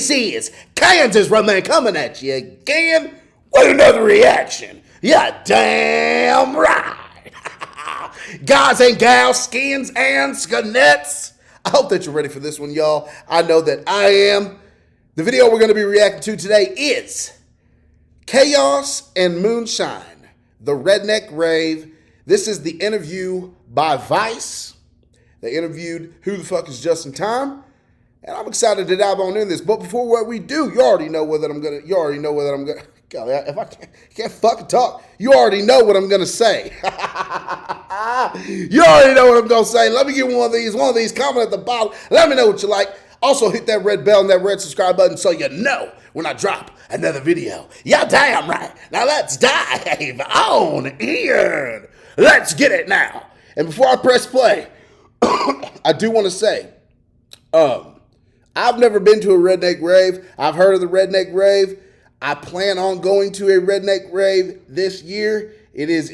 This is Kansas Redneck coming at you again with another reaction. Yeah, damn right. Guys and gals, skins and skinettes. I hope that you're ready for this one, y'all. I know that I am. The video we're going to be reacting to today is Chaos and Moonshine, the Redneck Rave. This is the interview by Vice. They interviewed Who the Fuck is Just in Time? And I'm excited to dive on in this. But before what we do, you already know whether I'm gonna. God, if I can't fucking talk, you already know what I'm gonna say. You already know what I'm gonna say. Let me get one of these. Comment at the bottom. Let me know what you like. Also, hit that red bell and that red subscribe button so you know when I drop another video. Yeah, damn right. Now let's dive on in. Let's get it now. And before I press play, I do want to say, I've never been to a Redneck Rave. I've heard of the Redneck Rave. I plan on going to a Redneck Rave this year. It is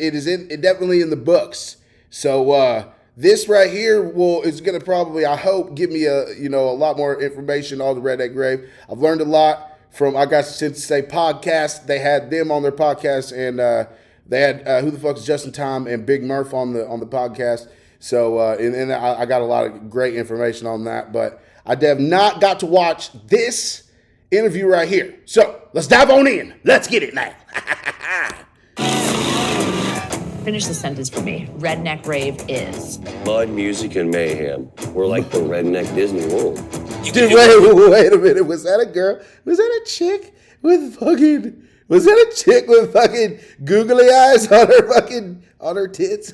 definitely in the books. So this right here is going to probably, I hope, give me a lot more information on the Redneck Rave. I've learned a lot from I Got Shit to Say podcast. They had them on their podcast, and they had Who the Fuck is Just in Time and Big Murph on the podcast. So and I got a lot of great information on that, but I have not got to watch this interview right here. So let's dive on in. Let's get it now. Finish the sentence for me. Redneck Rave is Mud, music, and mayhem. We're like the Redneck Disney World. Dude, wait a minute. Was that a girl? Was that a chick with fucking? Was that a chick with fucking googly eyes on her tits?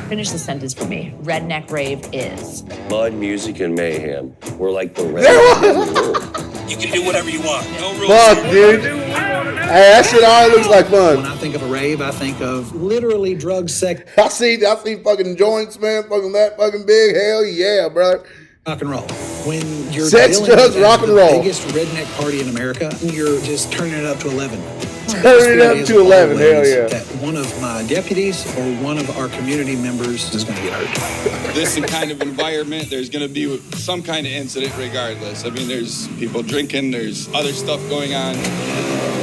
Finish the sentence for me. Redneck Rave is Mud, music, and mayhem. We're like the Redneck Disney World. You can do whatever you want. No rules. Fuck, dude. Hey, that shit always looks like fun. When I think of a rave, I think of literally drugs, sex, I see fucking joints, man. Fucking that fucking big. Hell yeah, brother. rock and roll. When you're sex, dealing drugs, with rock and the roll. biggest redneck party in America, you're just turning it up to 11. Turn it up to 11, hell yeah. That one of my deputies or one of our community members is going to get hurt. This kind of environment, there's going to be some kind of incident regardless. I mean, there's people drinking, there's other stuff going on.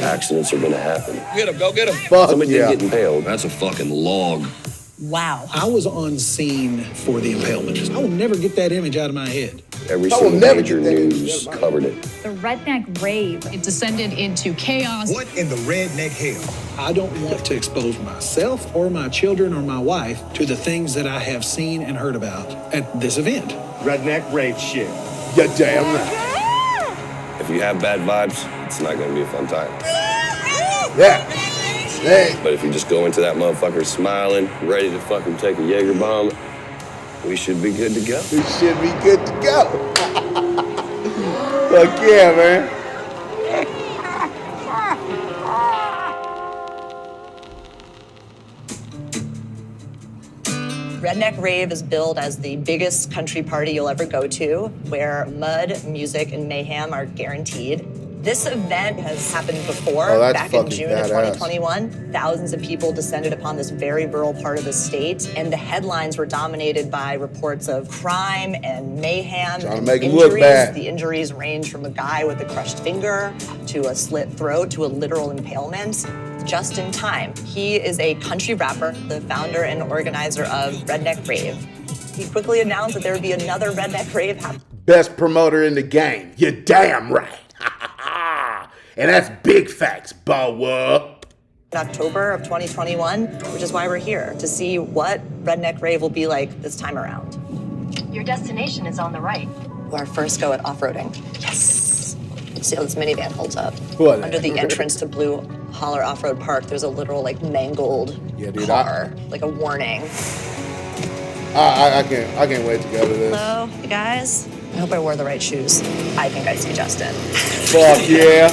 Accidents are going to happen. Get him, go get him. Fuck Somebody yeah. did get impaled. That's a fucking log. wow. I was on scene for the impalement. I will never get that image out of my head. Every I will single never major get that news image. covered it. The Redneck Rave. It descended into chaos. What in the redneck hell? I don't want to expose myself or my children or my wife to the things that I have seen and heard about at this event. Redneck rave shit. You damn right. If you have bad vibes, it's not going to be a fun time. Yeah. Hey. But if you just go into that motherfucker smiling, ready to fucking take a Jaeger bomb, we should be good to go. We should be good to go. Fuck yeah, man. Redneck Rave is billed as the biggest country party you'll ever go to, where mud, music, and mayhem are guaranteed. This event has happened before. Oh, that's back in fucking June badass. of 2021. Thousands of people descended upon this very rural part of the state, and the headlines were dominated by reports of crime and mayhem Trying to and make it injuries. look bad. The injuries range from a guy with a crushed finger to a slit throat to a literal impalement. Just in Time. He is a country rapper, the founder and organizer of Redneck Rave. He quickly announced that there would be another Redneck Rave happening. Best promoter in the game. You damn right. And that's big facts, boa. In October of 2021, which is why we're here, to see what Redneck Rave will be like this time around. Your destination is on the right. Our first go at off-roading. Yes. See how this minivan holds up. What? Under the entrance to Blue Holler Off-Road Park, there's a literal mangled Yeah, dude, car, like a warning. I can't wait to go to this. Hello, you guys. I hope I wore the right shoes. I think I see Justin. Fuck yeah.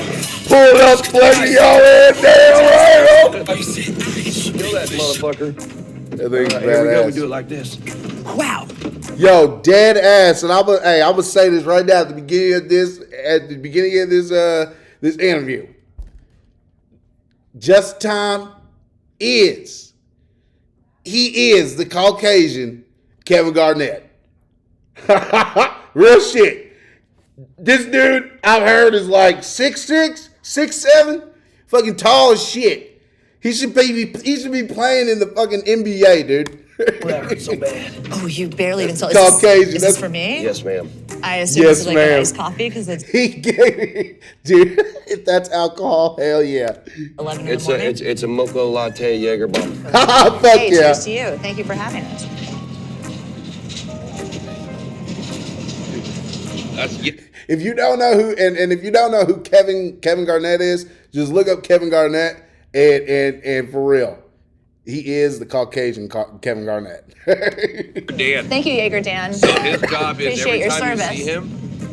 Pull it up, play y'all in. Damn right. Kill that motherfucker. That thing's Here we go. We badass. do it like this. Wow. Yo, dead ass. And I'm gonna say this right now at the beginning of this, this interview. Just Time is the Caucasian Kevin Garnett. Real shit. This dude I've heard is like 6'6", 6'7", fucking tall as shit. He should be playing in the fucking NBA, dude. Whatever, it's so bad. Oh, you barely even saw. Caucasian. Is this for me? Yes, ma'am. I assume Yes, this is like ma'am. an iced coffee because it's He gave me, dude. If that's alcohol, hell yeah. 11 in It's the morning. it's a mocha latte Jaeger bomb. Fuck Hey, yeah. cheers to you. Thank you for having us. If you don't know who, and if you don't know who Kevin Garnett is, just look up Kevin Garnett, and for real, he is the Caucasian Kevin Garnett. Dan. Thank you, Jaeger Dan. So his job is Appreciate every your time service. you see him,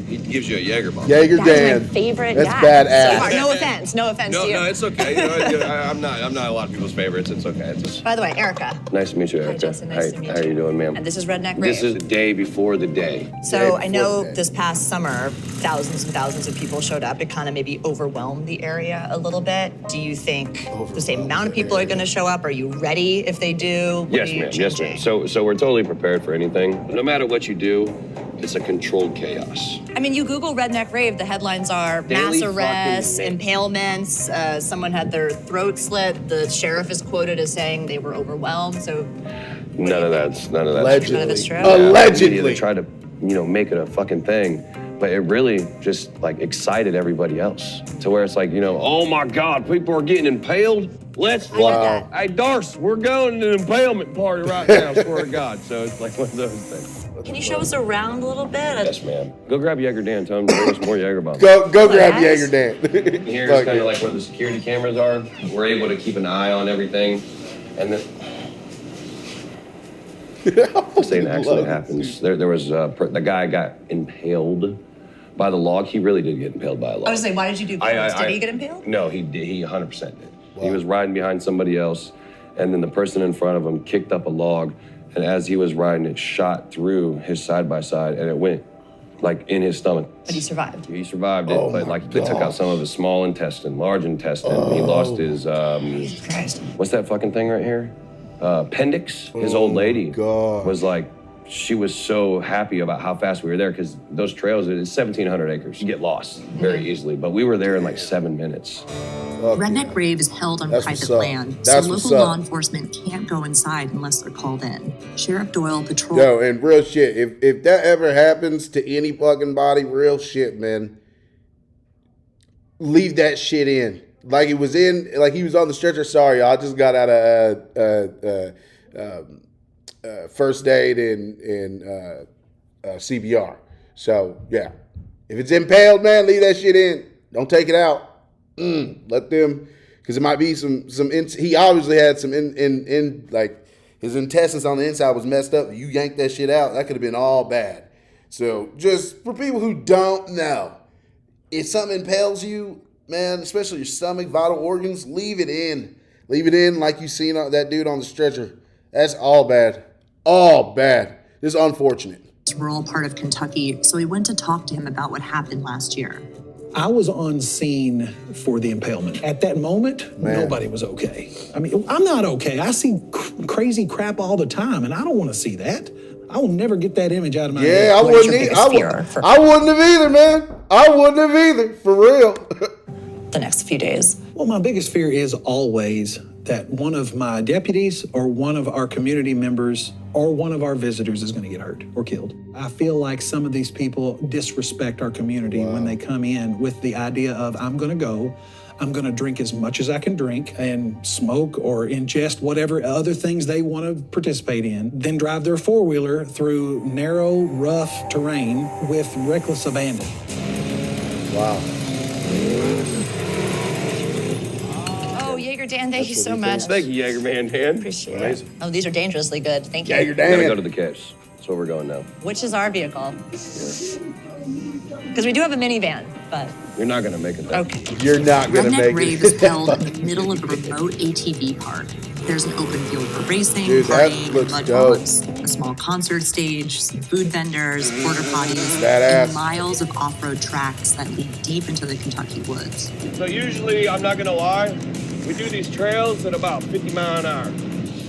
he gives you a Jaeger bomb. Jaeger That is Dan. my favorite That's guy badass. so far. No offense. No offense to you. No, it's okay. You know, I'm not a lot of people's favorites. It's okay. It's just... By the way, Erica. Nice to meet you, Erica. Justin. Nice to meet How are you doing, ma'am? And this is Redneck Rave. This is the day before the day. So I know before the day. this past summer, thousands and thousands of people showed up. It kind of maybe overwhelmed the area a little bit. Do you think the same amount of people are going to show up? Are you ready if they do? What Yes, are you ma'am. Yes, ma'am. changing? So we're totally prepared for anything. No matter what you do, it's a controlled chaos. I mean, you Google Redneck Rave, the headlines are Daily mass arrests, fucking impalements, someone had their throat slit, the sheriff is quoted as saying they were overwhelmed, so None of that's true. Allegedly. None of it's true? Yeah, Allegedly. They try to, make it a fucking thing, but it really just like excited everybody else to where it's like, oh my God, people are getting impaled. Let's Wow. Hey, Darce, we're going to an impalement party right now, swear to God. So it's like one of those things. Can you show us around a little bit? Yes, ma'am. Go grab Jaeger Dan. Tell him to bring us more Jaeger bombs. Go grab guys. Jaeger Dan. Here's Fuck kind yeah. of like where the security cameras are. We're able to keep an eye on everything. And then, say an accident happens. There was the guy got impaled by the log. He really did get impaled by a log. I was saying, why did you do this? Did he get impaled? No, he did. He 100% did. Wow. He was riding behind somebody else, and then the person in front of him kicked up a log, and as he was riding, it shot through his side by side, and it went like in his stomach. But he survived. He survived it, Oh but my like they took out some of his small intestine, large intestine. He lost his Jesus Christ. what's that fucking thing right here? Appendix. His old lady God. was like, she was so happy about how fast we were there because those trails, it's 1,700 acres. You get lost very easily, but we were there in like 7 minutes. Redneck Rave is held on That's private what's up. land, That's so what's local up. law enforcement can't go inside unless they're called in. Sheriff Doyle patrols. Yo, and real shit, if that ever happens to any fucking body, real shit, man, leave that shit in. Like he was on the stretcher. Sorry, I just got out of first aid and CPR. So yeah, if it's impaled, man, leave that shit in. Don't take it out. Let them, because it might be some. He obviously had some in like his intestines on the inside was messed up. You yank that shit out, that could have been all bad. So just for people who don't know, if something impales you, man, especially your stomach, vital organs, leave it in. Leave it in like you seen that dude on the stretcher. That's all bad. All bad. This is unfortunate. Rural part of Kentucky, so we went to talk to him about what happened last year. I was on scene for the impalement. At that moment, Man. nobody was okay. I mean, I'm not okay. I see crazy crap all the time, and I don't want to see that. I will never get that image out of my head. Yeah, I What is wouldn't. your biggest fear for- I wouldn't have either, man. I wouldn't have either, for real. The next few days. Well, my biggest fear is always that one of my deputies or one of our community members or one of our visitors is going to get hurt or killed. I feel like some of these people disrespect our community when they come in with the idea of, I'm going to drink as much as I can drink and smoke or ingest whatever other things they want to participate in, then drive their four-wheeler through narrow, rough terrain with reckless abandon. Wow. Oh, Jaeger Dan, thank you That's so what he much. thinks. Thank you, Jaeger Man. Appreciate it. Oh, these are dangerously good. Thank you. Jaeger We gotta go to Dan. the cache. That's where we're going now. Which is our vehicle? Because we do have a minivan, but You're not gonna make it there. okay. You're not going to Redneck make Rave it. is held in the middle of a remote ATV park. There's an open field for racing, Dude, that partying, looks mud dope. bogs, a small concert stage, some food vendors, porta potties, Badass. and miles of off-road tracks that lead deep into the Kentucky woods. So usually, I'm not gonna lie, we do these trails at about 50 miles an hour.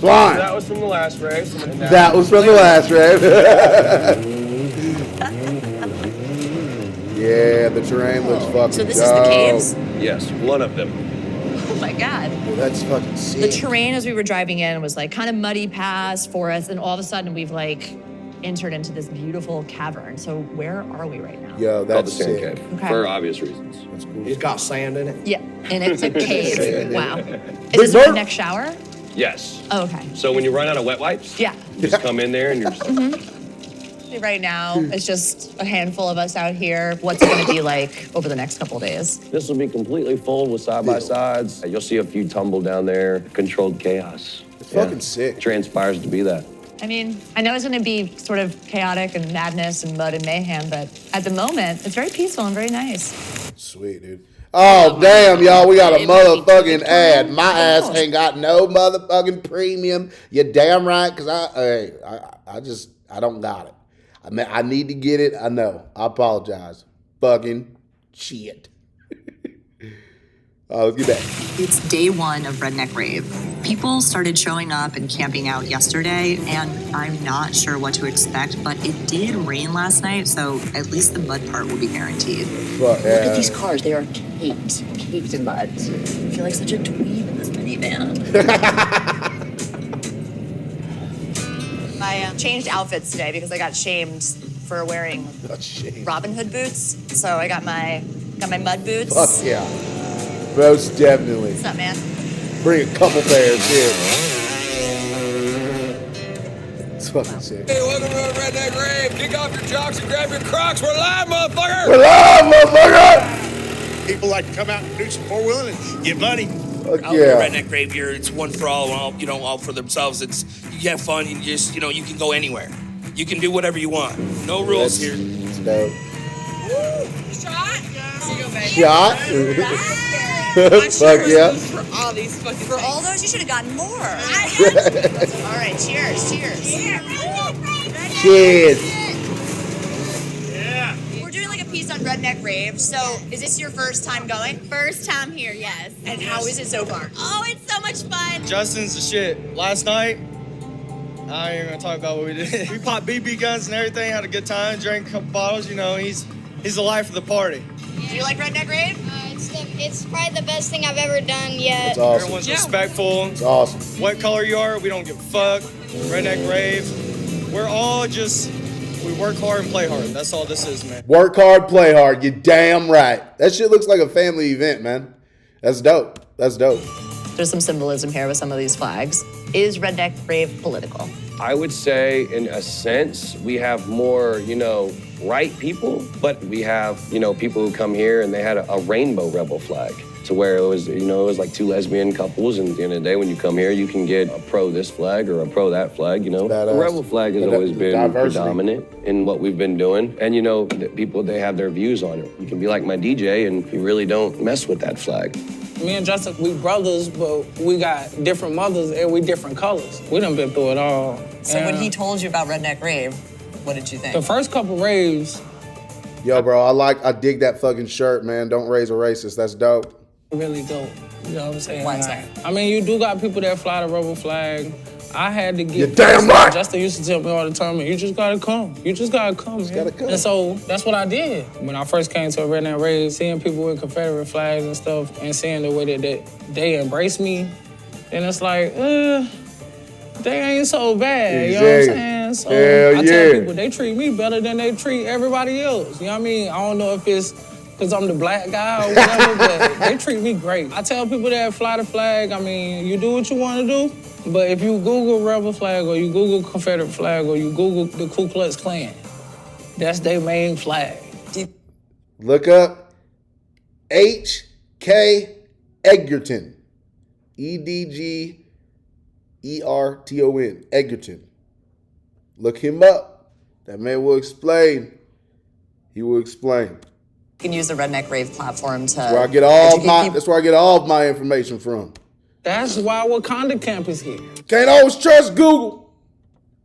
Fine. That was from the last race. And That was from the last rave. Yeah, the terrain looks fucking So this is the caves? Yes, one of them. Oh my God. Well, that's fucking sick. The terrain as we were driving in was like kind of muddy paths, forest, and all of a sudden we've like entered into this beautiful cavern. So where are we right now? Yo, Called the that's Sand sick. Cave. Okay. For obvious reasons. That's cool. It's got sand in it. Yeah, and it's a cave. Sand. Wow. Is this dirt. the next shower? Yes. Oh, okay. So when you run out of wet wipes, Yeah. you just come in there and you're just Right now, it's just a handful of us out here. What's it going to be like over the next couple of days? This will be completely full with side-by-sides. You'll see a few tumble down there. Controlled chaos. It's fucking sick. Transpires to be that. I mean, I know it's going to be sort of chaotic and madness and mud and mayhem, but at the moment, it's very peaceful and very nice. Sweet, dude. Oh, damn, y'all. We got a motherfucking ad. My ass ain't got no motherfucking premium. You're damn right, because I don't got it. I mean, I need to get it. I know. I apologize. Fucking shit. Let's get back. It's day one of Redneck Rave. People started showing up and camping out yesterday, and I'm not sure what to expect, but it did rain last night, so at least the mud part will be guaranteed. Fuck, Look at these cars. They are caked in mud. I feel like such a dweeb in this minivan. I changed outfits today because I got shamed for wearing Robin Hood boots. So I got my mud boots. Fuck yeah. Most definitely. What's up, man? Bring a couple pairs here. It's fucking sick. Hey, welcome to Redneck Rave. Kick off your jocks and grab your Crocs. We're live, motherfucker. We're live, motherfucker! People like to come out and do some four-wheeling and get money. Fuck Out here, yeah. Redneck Rave here, it's one for all, all for themselves. It's you have fun. You just, you can go anywhere. You can do whatever you want. No rules here. It's dope. Shot? Shot? Fuck yeah. For all these fucking For all those, you should have gotten more. All right, cheers. Cheers. Yeah. We're doing like a piece on Redneck Rave. So is this your first time going? First time here, yes. And how is it so far? Oh, it's so much fun. Justin's the shit. Last night, I ain't even gonna talk about what we did. We popped BB guns and everything, had a good time, drank a couple bottles. He's the life of the party. Do you like Redneck Rave? It's probably the best thing I've ever done yet. It's awesome. Everyone's respectful. It's awesome. What color you are, we don't give a fuck. Redneck Rave. We're all just, we work hard and play hard. That's all this is, man. Work hard, play hard. You're damn right. That shit looks like a family event, man. That's dope. There's some symbolism here with some of these flags. Is Redneck Rave political? I would say, in a sense, we have more, right people, but we have, people who come here and they had a rainbow rebel flag. To where it was, it was like two lesbian couples, and at the end of the day, when you come here, you can get a pro this flag or a pro that flag, Badass. The rebel flag has always been Diversity. predominant in what we've been doing. And the people, they have their views on it. You can be like my DJ and you really don't mess with that flag. Me and Justin, we brothers, but we got different mothers and we different colors. We done been through it all. So when he told you about Redneck Rave, what did you think? The first couple raves. Yo, bro, I dig that fucking shirt, man. Don't raise a racist. That's dope. Really dope. You know what I'm saying? Why is that? I mean, you do got people that fly the rebel flag. I had to get. You're damn right. Justin used to tell me all the time, you just gotta come. You just gotta come, man. gotta come. And so that's what I did. When I first came to a Redneck Rave, seeing people with Confederate flags and stuff, and seeing the way that they embrace me, and it's like, they ain't so bad. You know what I'm saying? So Hell I yeah. tell people they treat me better than they treat everybody else. You know what I mean? I don't know if it's because I'm the black guy or whatever, but they treat me great. I tell people that fly the flag, I mean, you do what you want to do, but if you Google rebel flag or you Google Confederate flag or you Google the Ku Klux Klan, that's their main flag. Look up H.K. Edgerton. E-D-G-E-R-T-O-N. Edgerton. Look him up. That man will explain. He will explain. You can use the Redneck Rave platform to That's where I get all of my information from. That's why Wakanda Camp is here. Can't always trust Google.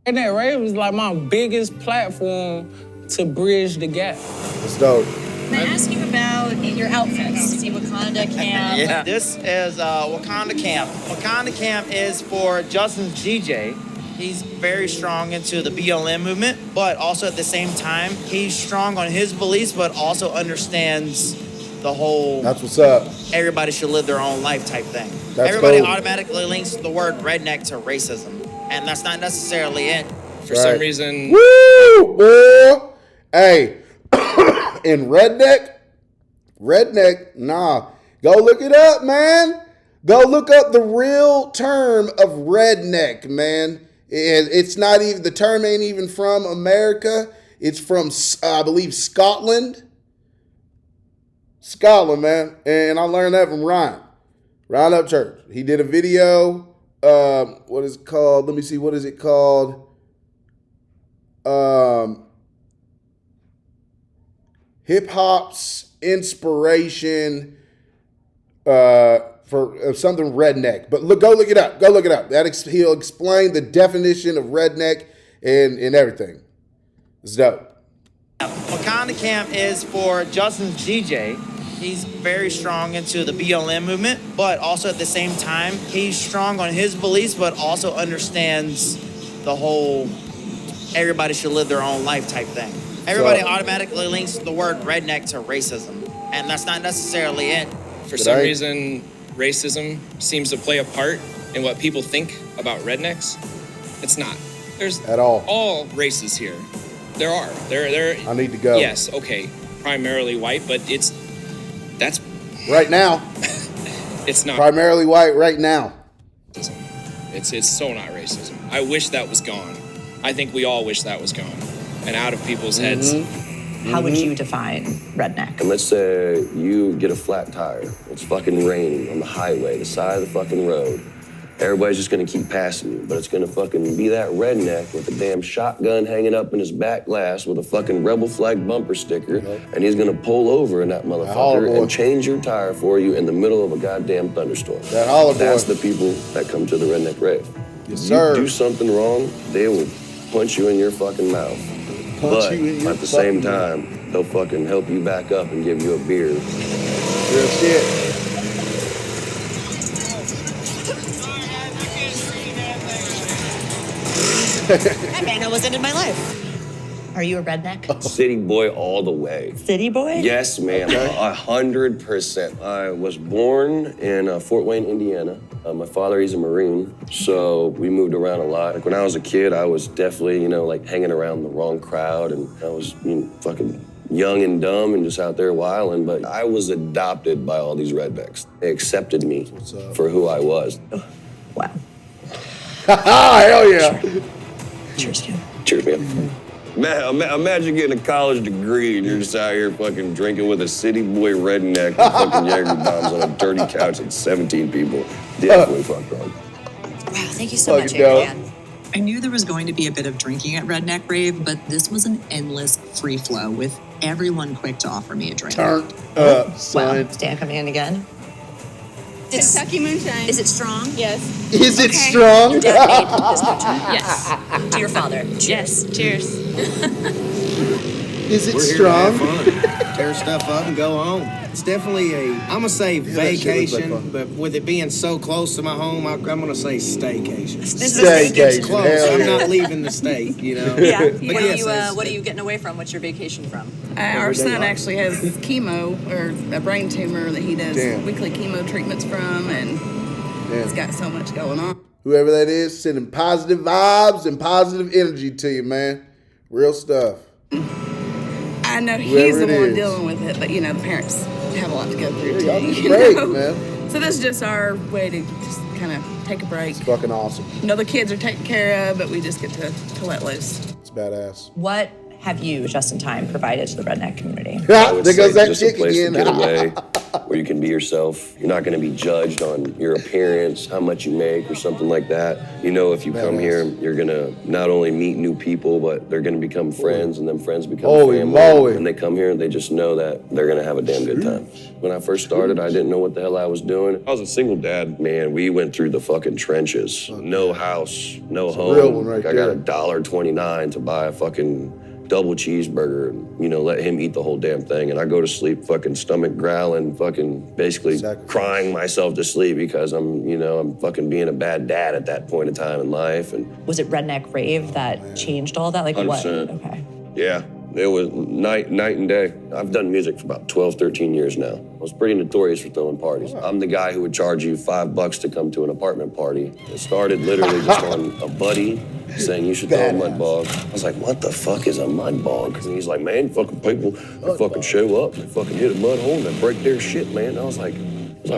Redneck Rave is like my biggest platform to bridge the gap. It's dope. Can I ask you about your outfits? See Wakanda Camp. Yeah. This is Wakanda Camp. Wakanda Camp is for Justin's DJ. He's very strong into the BLM movement, but also at the same time, he's strong on his beliefs, but also understands the whole That's what's up. everybody should live their own life type thing. That's Everybody cool. automatically links the word redneck to racism, and that's not necessarily it. For some reason. Woo, boy. Hey, in redneck, nah. Go look it up, man. Go look up the real term of redneck, man. It's not even, the term ain't even from America. It's from, I believe, Scotland. Scotland, man. And I learned that from Ryan Upchurch. He did a video. What is it called? Let me see. What is it called? Hip hop's inspiration for something redneck. But go look it up. Go look it up. He'll explain the definition of redneck and everything. It's dope. Wakanda Camp is for Justin's DJ. He's very strong into the BLM movement, but also at the same time, he's strong on his beliefs, but also understands the whole everybody should live their own life type thing. Everybody automatically links the word redneck to racism, and that's not necessarily it. For some reason, racism seems to play a part in what people think about rednecks. It's not. There's at all races here. There are. There. I need to go. Yes. Okay. Primarily white, but that's right now. It's not primarily white right now. It's so not racism. I wish that was gone. I think we all wish that was gone and out of people's heads. How would you define redneck? And let's say you get a flat tire. It's fucking raining on the highway, the side of the fucking road. Everybody's just gonna keep passing you, but it's gonna fucking be that redneck with a damn shotgun hanging up in his back glass with a fucking rebel flag bumper sticker, and he's gonna pull over in that motherfucker and change your tire for you in the middle of a goddamn thunderstorm. That's the people that come to the Redneck Rave. Yes, sir. You do something wrong, they will punch you in your fucking mouth. But at the same time, they'll fucking help you back up and give you a beer. Real shit. That man almost ended my life. Are you a redneck? City boy all the way. City boy? Yes, ma'am. 100%. I was born in Fort Wayne, Indiana. My father, he's a Marine, so we moved around a lot. Like when I was a kid, I was definitely, like hanging around the wrong crowd, and I was fucking young and dumb and just out there wilding, but I was adopted by all these rednecks. They accepted me for who I was. Wow. Hell yeah. Cheers, Jim. Cheers, man. Man, imagine getting a college degree and you're just out here fucking drinking with a city boy redneck with fucking Jaeger bombs on a dirty couch with 17 people. Definitely fucked wrong. Wow, thank you so much, Adrienne. I knew there was going to be a bit of drinking at Redneck Rave, but this was an endless free flow with everyone quick to offer me a drink. Turned up, son. Wow, Stan coming in again. Kentucky Moonshine. Is it strong? Yes. Is it strong? Your dad made this moonshine? Yes. To your father? Yes. Cheers. Is it We're strong? Here to have fun. Tear stuff up and go home. It's definitely I'm gonna say vacation, but with it being so close to my home, I'm gonna say staycation. Staycation. Close. I'm not leaving the state, Yeah. What are you getting away from? What's your vacation from? Our son actually has chemo, or a brain tumor that he does weekly chemo treatments from, and he's got so much going on. Whoever that is, sending positive vibes and positive energy to you, man. Real stuff. I know he's the one dealing with it, but the parents have a lot to go through too. Y'all be great, man. So this is just our way to just kind of take a break. It's fucking awesome. The kids are taken care of, but we just get to let loose. It's badass. What have you, just in time, provided to the redneck community? There goes that chick again. Get away, where you can be yourself. You're not going to be judged on your appearance, how much you make, or something like that. If you come here, you're going to not only meet new people, but they're going to become friends, and then friends become family. When they come here, they just know that they're going to have a damn good time. When I first started, I didn't know what the hell I was doing. I was a single dad. Man, we went through the fucking trenches. No house, no home. Real one right I got $1.29 to buy a fucking double cheeseburger and, you know, let him eat the whole damn thing. And I go to sleep fucking stomach growling, fucking basically crying myself to sleep because I'm fucking being a bad dad at that point in time in life. And Was it Redneck Rave that changed all that? Like 100%. what? Okay. Yeah, it was night and day. I've done music for about 12, 13 years now. I was pretty notorious for throwing parties. I'm the guy who would charge you $5 to come to an apartment party. It started literally just on a buddy saying you should throw a mud bog. I was like, what the fuck is a mud bog? And he's like, man, fucking people, they fucking show up, they fucking hit a mud hole and they break their shit, man. I was like,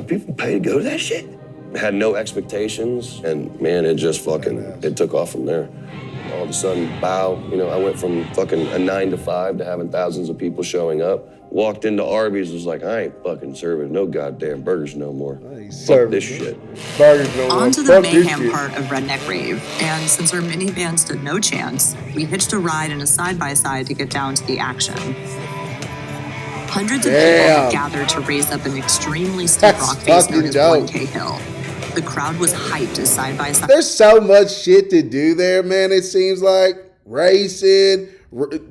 people pay to go to that shit? I had no expectations, and man, it just it took off from there. All of a sudden, I went from fucking a 9 to 5 to having thousands of people showing up. Walked into Arby's, was like, I ain't fucking serving no goddamn burgers no more. Fuck this shit. Burgers no more. On to the mayhem part of Redneck Rave, and since our minivan stood no chance, we hitched a ride in a side-by-side to get down to the action. Hundreds of people had gathered to race up an extremely steep rock face known as 1K Hill. The crowd was hyped as side-by-side. There's so much shit to do there, man. It seems like racing,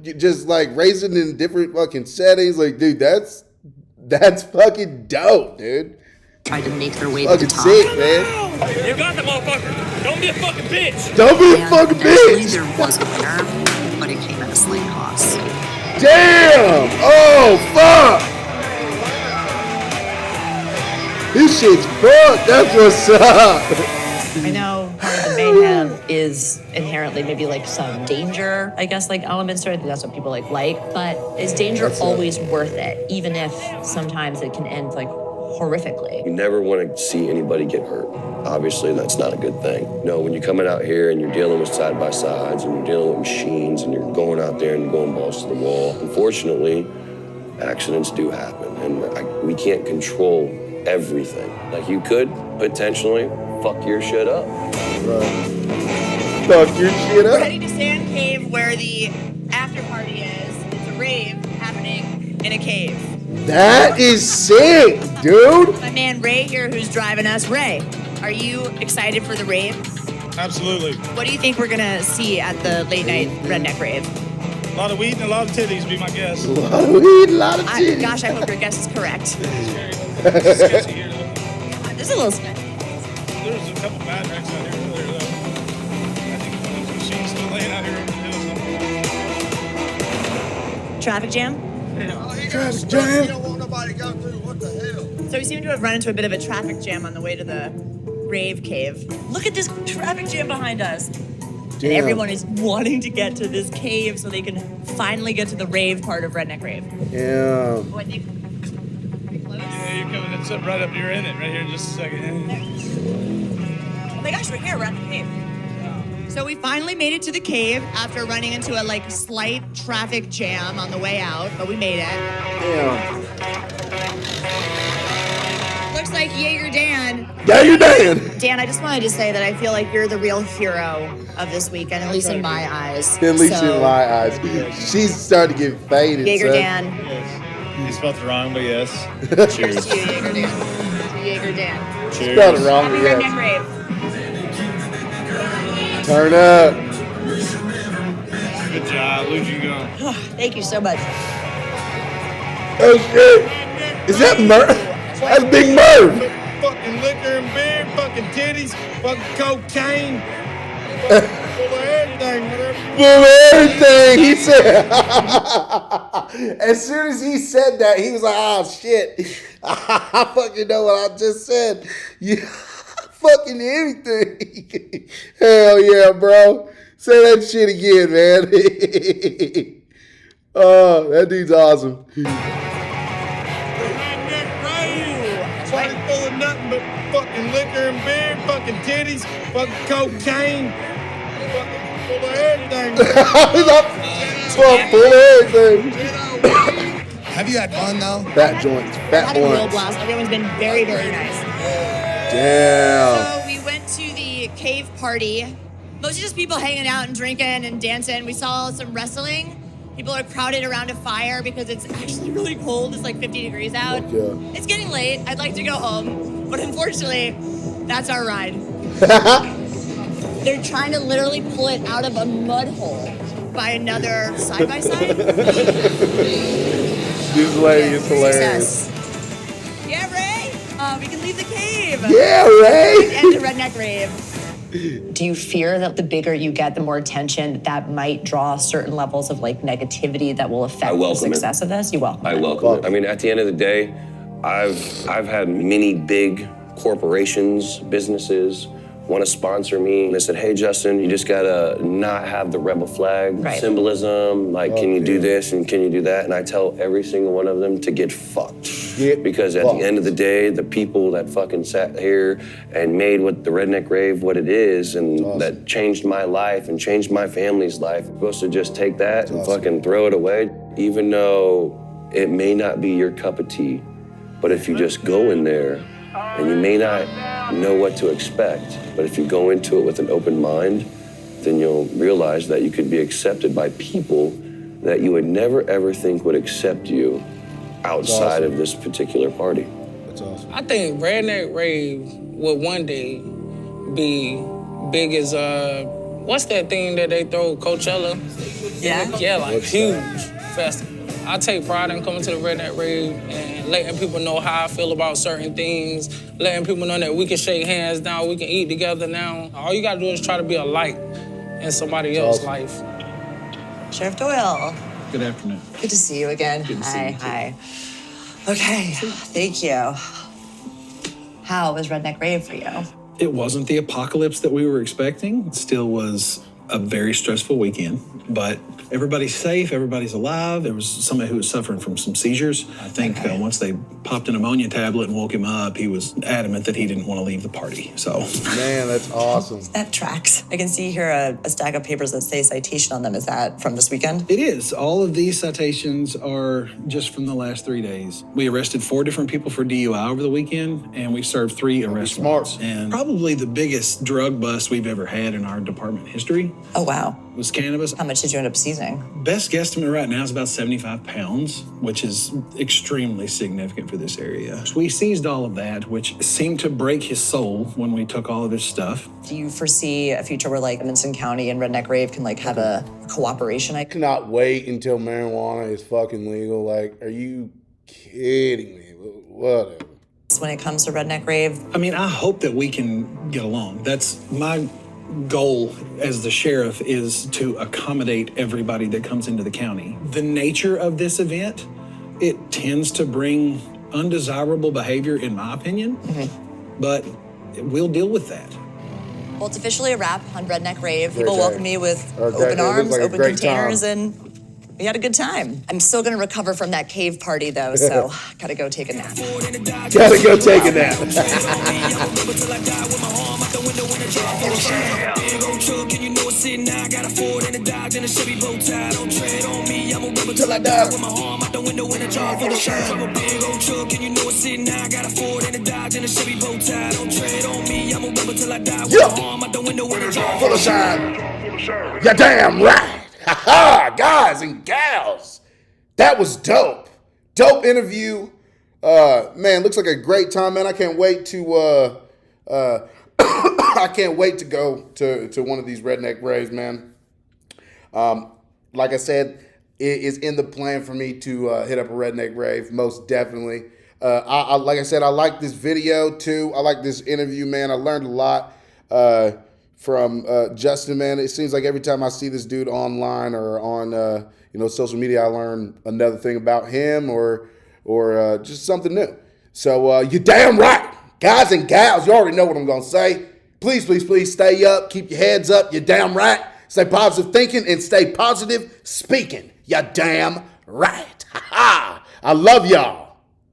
just like racing in different fucking settings. Like, dude, that's fucking dope, dude. Tried to make their way fucking to the top. Sick, man. You got the motherfucker. Don't be a fucking bitch. Don't be a fucking bitch. There was a winner, but it came at a slight cost. Damn! Oh, fuck! This shit's fucked. That's what's up. I know part of the mayhem is inherently maybe like some danger, I guess, like elements to it. I think that's what people like. But is danger always worth it, even if sometimes it can end like horrifically? You never want to see anybody get hurt. Obviously, that's not a good thing. No, when you're coming out here and you're dealing with side-by-sides and you're dealing with machines and you're going out there and you're going balls to the wall, unfortunately, accidents do happen. And we can't control everything. Like, you could potentially fuck your shit up. Right. Fuck your shit up. Ready to Stand Cave, where the after party is. It's a rave happening in a cave. That is sick, dude. My man Ray here, who's driving us. Ray, are you excited for the rave? Absolutely. What do you think we're gonna see at the late night Redneck Rave? A lot of weed and a lot of titties, be my guess. A lot of weed, a lot of titties. Gosh, I hope your guess is correct. Sketchy here, though. There's a little sketchy. There's a couple bad wrecks out here earlier, though. I think one of those machines still laying out here over the hill. Traffic jam? Traffic jam. You don't want nobody to go through. What the hell? So we seem to have run into a bit of a traffic jam on the way to the rave cave. Look at this traffic jam behind us. Damn. And everyone is wanting to get to this cave so they can finally get to the rave part of Redneck Rave. Yeah. Oh, I think pretty close. Yeah, you're coming. It's right up. You're in it right here in just a second. Oh my gosh, we're here. We're at the cave. So we finally made it to the cave after running into a slight traffic jam on the way out, but we made it. Yeah. Looks like Jaeger Dan. Jaeger Dan. Dan, I just wanted to say that I feel like you're the real hero of this weekend, at least in my eyes. At least in my eyes. She's starting to get faded. Jaeger son. Dan. Yes. You spelled it wrong, but yes. Cheers to you, Jaeger Dan. To Jaeger Dan. Cheers. Spelled it wrong, Happy but yes. Redneck Rave. Turn up. Good job. Where'd you go? Thank you so much. Oh shit! Is that Merv? That's Big Merv. Fucking liquor and beer, fucking titties, fucking cocaine, full of everything, whatever. Full of everything. He said. As soon as he said that, he was like, "Oh shit! I fucking know what I just said." Yeah. Fucking anything. Hell yeah, bro. Say that shit again, man. Oh, that dude's awesome. Party full of nothing but fucking liquor and beer, fucking titties, fucking cocaine, fucking full of everything. Full of everything. Have you had fun though? Fat joints, fat Had a real blunts. blast. Everyone's been very, very nice. Damn. So we went to the cave party. Mostly just people hanging out and drinking and dancing. We saw some wrestling. People are crowded around a fire because it's actually really cold. It's like 50 degrees out. Yeah. It's getting late. I'd like to go home. But unfortunately, that's our ride. They're trying to literally pull it out of a mud hole. by another side-by-side. This lady is hilarious. Yeah, Ray. We can leave the cave. Yeah, Ray. End the Redneck Rave. Do you fear that the bigger you get, the more attention that might draw certain levels of like negativity that will affect the success of this? You welcome I welcome it. I mean, at the end of the day, I've had many big corporations, businesses want to sponsor me. And they said, hey, Justin, you just gotta not have the rebel flag, symbolism, like, can you do this and can you do that? And I tell every single one of them to get fucked. Because at the end of the day, the people that fucking sat here and made what the Redneck Rave what it is and that changed my life and changed my family's life, I'm supposed to just take that and fucking throw it away. Even though it may not be your cup of tea, but if you just go in there and you may not know what to expect, but if you go into it with an open mind, then you'll realize that you could be accepted by people that you would never ever think would accept you outside of this particular party. That's awesome. I think Redneck Rave will one day be big as what's that thing that they throw, Coachella? Yeah, like huge festival. I take pride in coming to the Redneck Rave and letting people know how I feel about certain things, letting people know that we can shake hands now, we can eat together now. All you gotta do is try to be a light in somebody else's life. Sheriff Doyle. Good afternoon. Good to see you again. Good to see you too. Hi. Okay, thank you. How was Redneck Rave for you? It wasn't the apocalypse that we were expecting. It still was a very stressful weekend, but everybody's safe, everybody's alive. There was somebody who was suffering from some seizures. I think once they popped an ammonia tablet and woke him up, he was adamant that he didn't want to leave the party, so. Man, that's awesome. That tracks. I can see here a stack of papers that say citation on them. Is that from this weekend? It is. All of these citations are just from the last 3 days. We arrested 4 different people for DUI over the weekend, and we served 3 arrest warrants. And probably the biggest drug bust we've ever had in our department history. Oh, wow. Was cannabis. How much did you end up seizing? Best guesstimate right now is about 75 pounds, which is extremely significant for this area. So we seized all of that, which seemed to break his soul when we took all of his stuff. Do you foresee a future where like Edmonton County and Redneck Rave can like have a cooperation? I cannot wait until marijuana is fucking legal. Like, are you kidding me? Whatever. When it comes to Redneck Rave? I mean, I hope that we can get along. That's my goal as the sheriff, is to accommodate everybody that comes into the county. The nature of this event, it tends to bring undesirable behavior, in my opinion, but we'll deal with that. Well, it's officially a wrap on Redneck Rave. Great People time. welcome me with Okay, open it arms, looks like a open great containers, time. and we had a good time. I'm still gonna recover from that cave party though, so gotta go take a nap. Gotta go take a nap. Till I die. Full of shine. You're damn right. Ha-ha, guys and gals. That was dope. Dope interview. Man, looks like a great time, man. I can't wait to I can't wait to go to one of these Redneck Raves, man. Like I said, it is in the plan for me to hit up a Redneck Rave, most definitely. Like I said, I like this video too. I like this interview, man. I learned a lot from Justin, man. It seems like every time I see this dude online or on social media, I learn another thing about him or just something new. So you're damn right, guys and gals. You already know what I'm gonna say. Please, please, please stay up. Keep your heads up. You're damn right. Stay positive thinking and stay positive speaking. You're damn right. Ha ha. I love y'all.